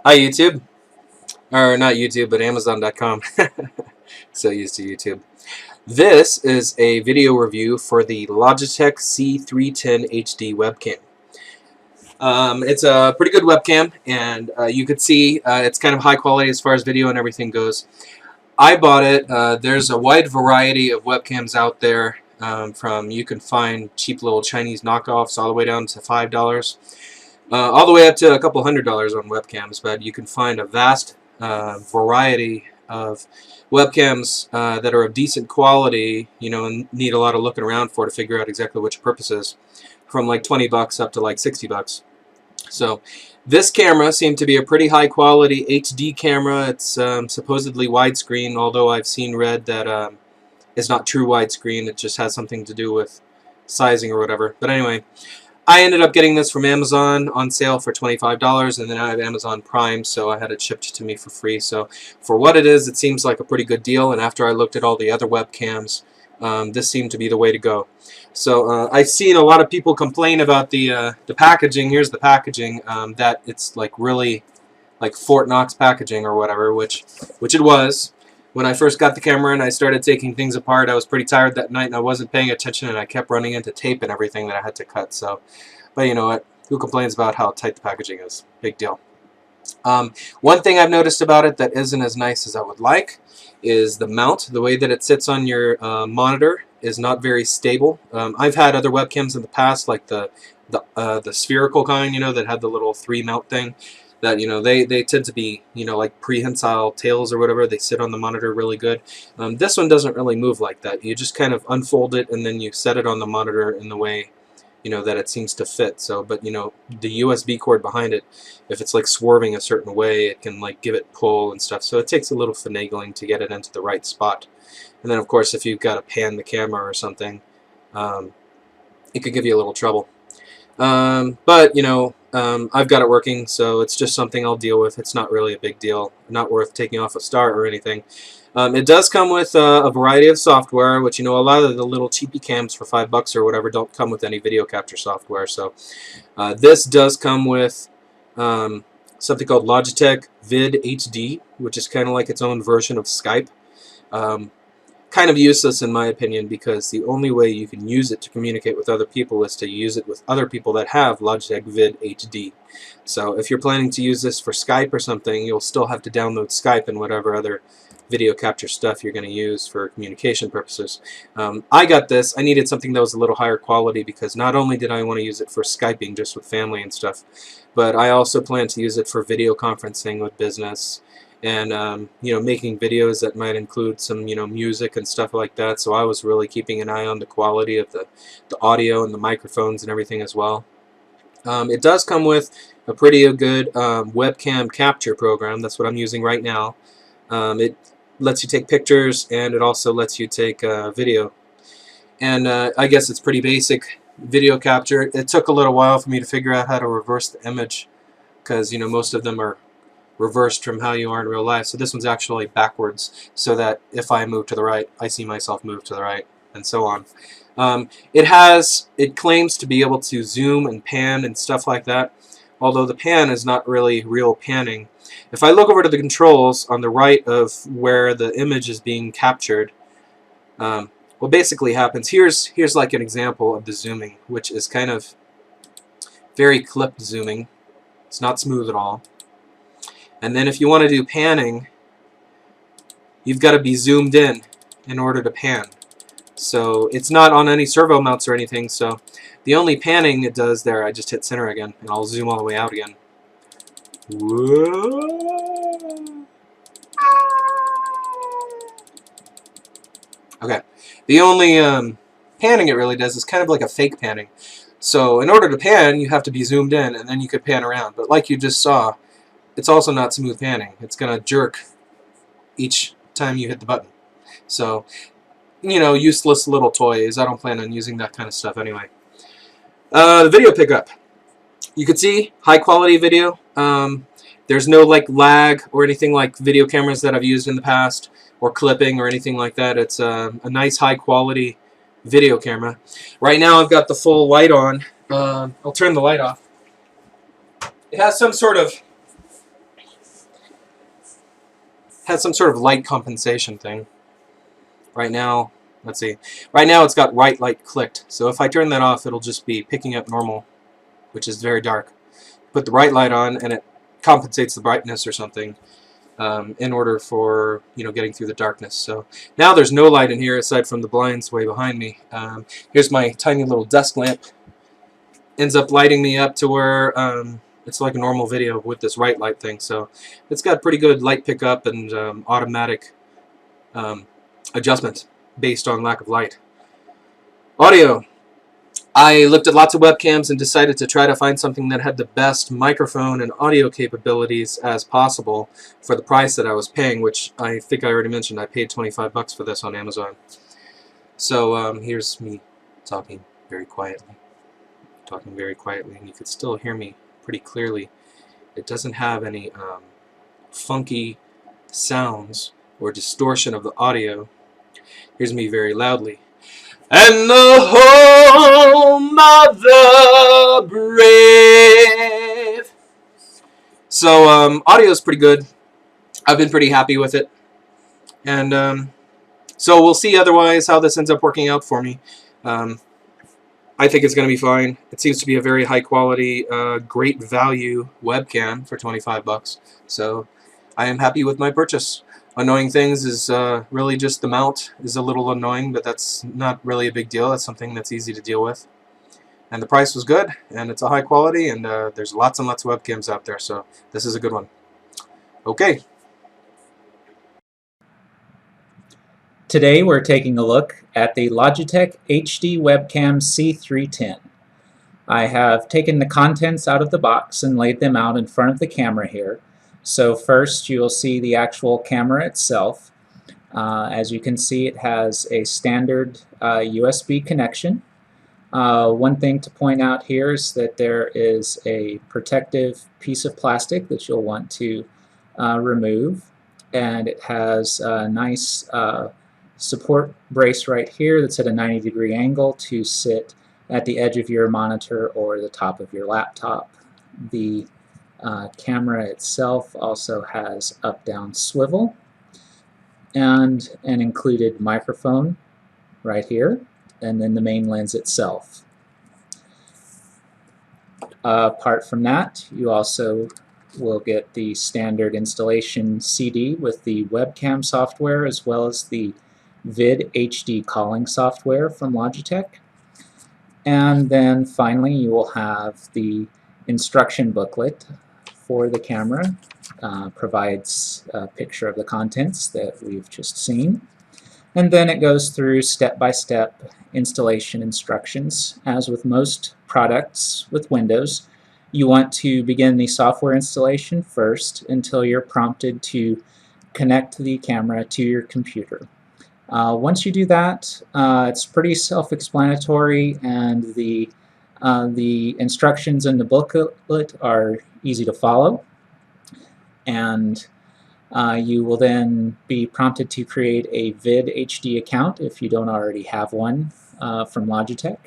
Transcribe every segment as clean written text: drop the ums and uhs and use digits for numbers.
Hi YouTube, or not YouTube, but Amazon.com. So used to YouTube. This is a video review for the Logitech C310 HD webcam. It's a pretty good webcam, and you could see it's kind of high quality as far as video and everything goes. I bought it. There's a wide variety of webcams out there. You can find cheap little Chinese knockoffs all the way down to $5. All the way up to a couple $100 on webcams, but you can find a vast variety of webcams that are of decent quality, and need a lot of looking around for to figure out exactly which purposes, from like $20 up to like $60. So this camera seemed to be a pretty high quality HD camera. It's supposedly widescreen, although I've seen read that it's not true widescreen. It just has something to do with sizing or whatever. But anyway, I ended up getting this from Amazon on sale for $25, and then I have Amazon Prime, so I had it shipped to me for free. So for what it is, it seems like a pretty good deal, and after I looked at all the other webcams, this seemed to be the way to go. So I've seen a lot of people complain about the packaging. Here's the packaging, that it's like really like Fort Knox packaging or whatever, which it was. When I first got the camera and I started taking things apart, I was pretty tired that night and I wasn't paying attention, and I kept running into tape and everything that I had to cut. So, but you know what? Who complains about how tight the packaging is? Big deal. One thing I've noticed about it that isn't as nice as I would like is the mount. The way that it sits on your monitor is not very stable. I've had other webcams in the past, like the spherical kind, that had the little 3 mount thing. That they tend to be like prehensile tails or whatever. They sit on the monitor really good. This one doesn't really move like that. You just kind of unfold it and then you set it on the monitor in the way that it seems to fit. So, but the USB cord behind it, if it's like swerving a certain way, it can like give it pull and stuff. So it takes a little finagling to get it into the right spot. And then of course, if you've got to pan the camera or something, it could give you a little trouble. But I've got it working, so it's just something I'll deal with. It's not really a big deal, not worth taking off a star or anything. It does come with a variety of software, which a lot of the little cheapy cams for $5 or whatever don't come with any video capture software. So this does come with something called Logitech Vid HD, which is kind of like its own version of Skype. Kind of useless in my opinion, because the only way you can use it to communicate with other people is to use it with other people that have Logitech Vid HD. So if you're planning to use this for Skype or something, you'll still have to download Skype and whatever other video capture stuff you're going to use for communication purposes. I got this. I needed something that was a little higher quality, because not only did I want to use it for Skyping just with family and stuff, but I also plan to use it for video conferencing with business, and making videos that might include some music and stuff like that. So I was really keeping an eye on the quality of the audio and the microphones and everything as well. It does come with a pretty good webcam capture program. That's what I'm using right now. It lets you take pictures, and it also lets you take video. And I guess it's pretty basic video capture. It took a little while for me to figure out how to reverse the image, because most of them are reversed from how you are in real life. So this one's actually backwards, so that if I move to the right, I see myself move to the right, and so on. It claims to be able to zoom and pan and stuff like that, although the pan is not really real panning. If I look over to the controls on the right of where the image is being captured, what basically happens, here's like an example of the zooming, which is kind of very clipped zooming. It's not smooth at all. And then if you want to do panning, you've got to be zoomed in order to pan. So it's not on any servo mounts or anything, so the only panning it does there, I just hit center again, and I'll zoom all the way out again. Whoa. Okay. The only panning it really does is kind of like a fake panning. So in order to pan, you have to be zoomed in, and then you could pan around. But like you just saw, it's also not smooth panning. It's going to jerk each time you hit the button. So, useless little toys. I don't plan on using that kind of stuff anyway. The video pickup. You can see high quality video. There's no like lag or anything like video cameras that I've used in the past, or clipping or anything like that. It's a nice high quality video camera. Right now I've got the full light on. I'll turn the light off. It has some sort of has some sort of light compensation thing. Right now, let's see. Right now it's got white light clicked. So if I turn that off, it'll just be picking up normal, which is very dark. Put the bright light on and it compensates the brightness or something in order for, you know, getting through the darkness. So now there's no light in here aside from the blinds way behind me. Here's my tiny little desk lamp. Ends up lighting me up to where it's like a normal video with this right light thing. So it's got pretty good light pickup and automatic adjustment based on lack of light. Audio. I looked at lots of webcams and decided to try to find something that had the best microphone and audio capabilities as possible for the price that I was paying, which I think I already mentioned. I paid 25 bucks for this on Amazon. So here's me talking very quietly. And you could still hear me pretty clearly. It doesn't have any funky sounds or distortion of the audio. Here's me very loudly. And the home of the brave. So audio is pretty good. I've been pretty happy with it. And so we'll see otherwise how this ends up working out for me. I think it's going to be fine. It seems to be a very high quality, great value webcam for 25 bucks. So I am happy with my purchase. Annoying things is really just the mount is a little annoying, but that's not really a big deal. That's something that's easy to deal with. And the price was good, and it's a high quality, and there's lots and lots of webcams out there, so this is a good one. Okay. Today we're taking a look at the Logitech HD Webcam C310. I have taken the contents out of the box and laid them out in front of the camera here. So first you'll see the actual camera itself. As you can see, it has a standard USB connection. One thing to point out here is that there is a protective piece of plastic that you'll want to remove, and it has a nice support brace right here that's at a 90-degree angle to sit at the edge of your monitor or the top of your laptop. The camera itself also has up-down swivel and an included microphone right here, and then the main lens itself. Apart from that, you also will get the standard installation CD with the webcam software as well as the Vid HD calling software from Logitech. And then finally you will have the instruction booklet for the camera. Provides a picture of the contents that we've just seen. And then it goes through step-by-step installation instructions. As with most products with Windows, you want to begin the software installation first until you're prompted to connect the camera to your computer. Once you do that, it's pretty self-explanatory, and the instructions in the booklet are easy to follow. And you will then be prompted to create a Vid HD account if you don't already have one from Logitech.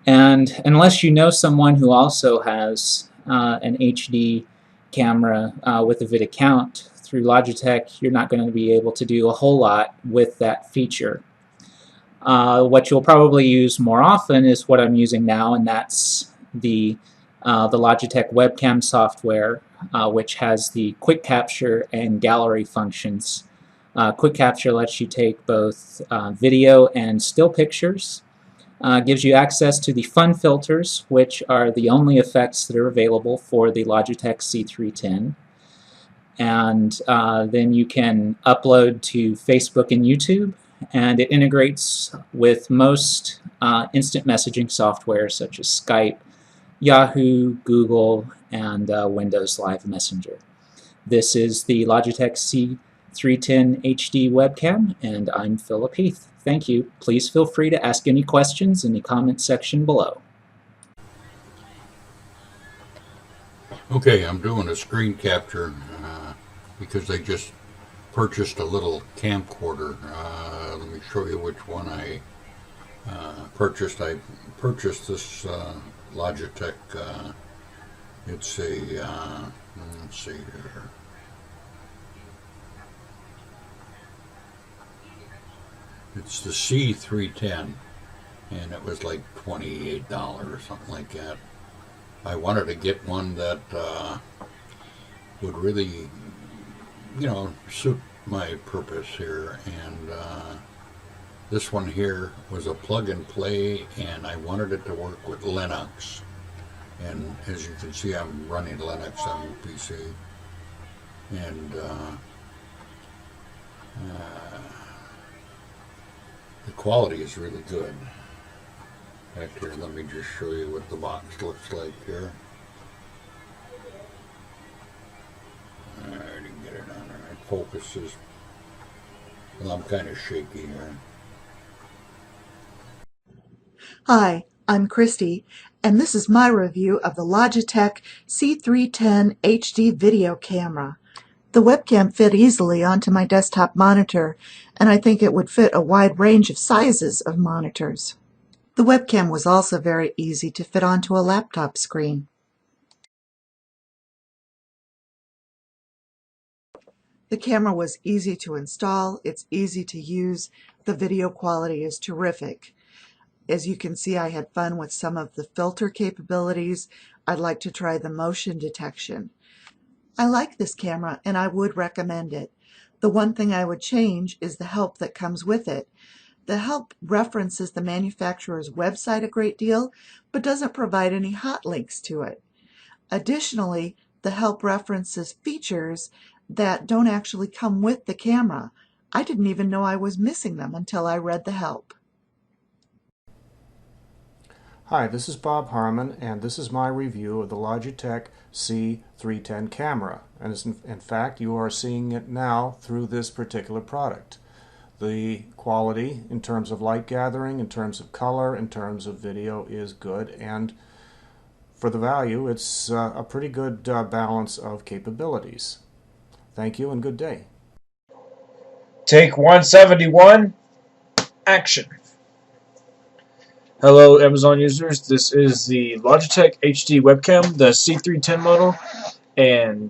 And unless you know someone who also has an HD camera with a Vid account through Logitech, you're not going to be able to do a whole lot with that feature. What you'll probably use more often is what I'm using now, and that's the Logitech webcam software, which has the quick capture and gallery functions. Quick capture lets you take both video and still pictures. Gives you access to the fun filters, which are the only effects that are available for the Logitech C310. And then you can upload to Facebook and YouTube, and it integrates with most instant messaging software such as Skype, Yahoo, Google, and Windows Live Messenger. This is the Logitech C310 HD webcam, and I'm Philip Heath. Thank you. Please feel free to ask any questions in the comment section below. Okay, I'm doing a screen capture because they just purchased a little camcorder. Let me show you which one I purchased. I purchased this Logitech. It's a let's see here. It's the C310, and it was like $28 or something like that. I wanted to get one that would really, suit my purpose here, and this one here was a plug and play, and I wanted it to work with Linux. And as you can see, I'm running Linux on the PC, and the quality is really good. Actually, let me just show you what the box looks like here. I didn't get it on there. It focuses. Well, I'm kind of shaky here. Hi, I'm Christy, and this is my review of the Logitech C310 HD video camera. The webcam fit easily onto my desktop monitor, and I think it would fit a wide range of sizes of monitors. The webcam was also very easy to fit onto a laptop screen. The camera was easy to install, it's easy to use, the video quality is terrific. As you can see, I had fun with some of the filter capabilities. I'd like to try the motion detection. I like this camera and I would recommend it. The one thing I would change is the help that comes with it. The help references the manufacturer's website a great deal, but doesn't provide any hot links to it. Additionally, the help references features that don't actually come with the camera. I didn't even know I was missing them until I read the help. Hi, this is Bob Harmon, and this is my review of the Logitech C310 camera. And in fact, you are seeing it now through this particular product. The quality in terms of light gathering, in terms of color, in terms of video is good, and for the value, it's a pretty good balance of capabilities. Thank you and good day. Take 171, action. Hello Amazon users, this is the Logitech HD webcam, the C310 model, and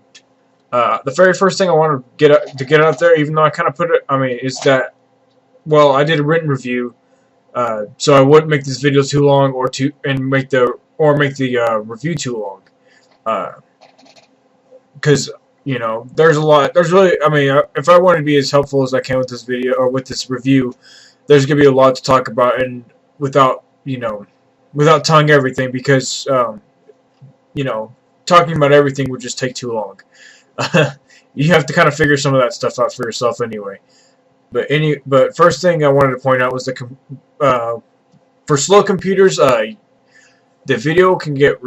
the very first thing I want to get out there, even though I kind of put it, is that, well, I did a written review, so I wouldn't make this video too long make the review too long, because there's really, if I wanted to be as helpful as I can with this video or with this review, there's gonna be a lot to talk about, and without telling everything, because talking about everything would just take too long. You have to kind of figure some of that stuff out for yourself anyway. But first thing I wanted to point out was for slow computers, the video can get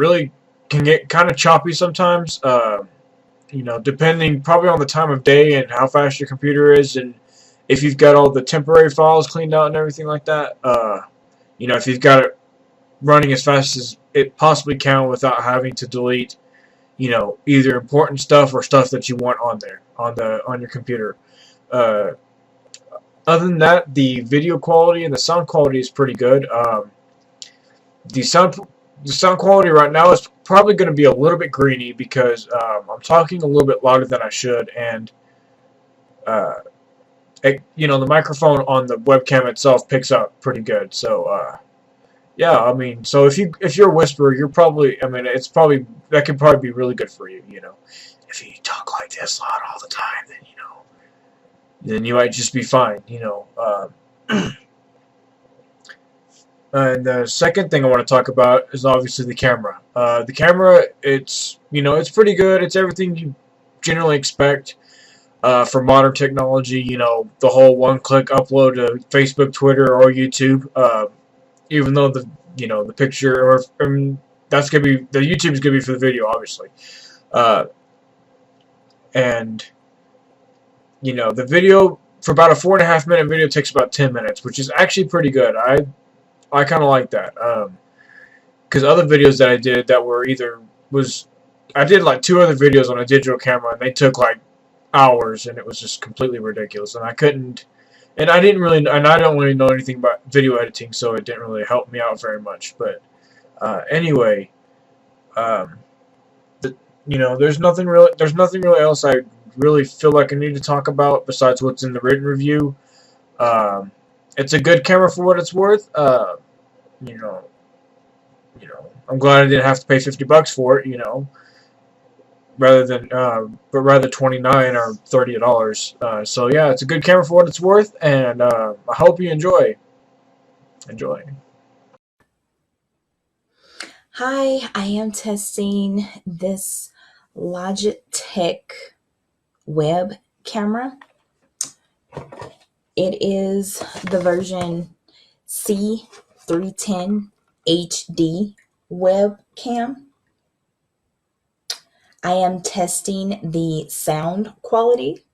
kind of choppy sometimes. Depending probably on the time of day and how fast your computer is, and if you've got all the temporary files cleaned out and everything like that. If you've got it running as fast as it possibly can without having to delete, either important stuff or stuff that you want on there on your computer. Other than that, the video quality and the sound quality is pretty good. The sound quality right now is probably going to be a little bit grainy because I'm talking a little bit louder than I should, and the microphone on the webcam itself picks up pretty good. So yeah, so if you're a whisperer, you're probably, that could probably be really good for you. If you talk like this loud all the time, then you might just be fine. And the second thing I want to talk about is obviously the camera. The camera, it's pretty good. It's everything you generally expect for modern technology. The whole one-click upload to Facebook, Twitter, or YouTube. Even though the picture that's gonna be, the YouTube is gonna be for the video, obviously. And the video for about a 4.5 minute video takes about 10 minutes, which is actually pretty good. I kind of like that, because other videos that I did that were I did like 2 other videos on a digital camera, and they took like hours, and it was just completely ridiculous, and I don't really know anything about video editing, so it didn't really help me out very much. But anyway, there's nothing really else I really feel like I need to talk about besides what's in the written review. it's a good camera for what it's worth. You know, I'm glad I didn't have to pay $50 for it. Rather than but rather 29 or $30. So yeah, it's a good camera for what it's worth, and I hope you enjoy. Hi, I am testing this Logitech web camera. It is the version C310 HD webcam. I am testing the sound quality.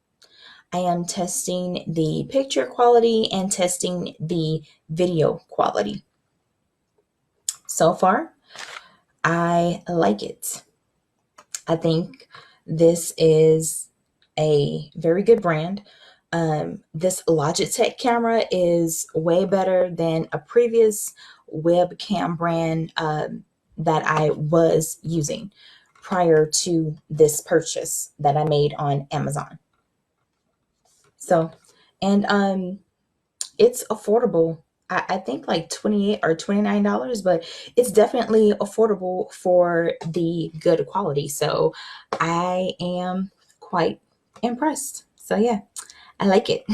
I am testing the picture quality and testing the video quality. So far, I like it. I think this is a very good brand. This Logitech camera is way better than a previous webcam brand that I was using prior to this purchase that I made on Amazon. So, and it's affordable. I think like $28 or $29, but it's definitely affordable for the good quality. So I am quite impressed. So yeah, I like it.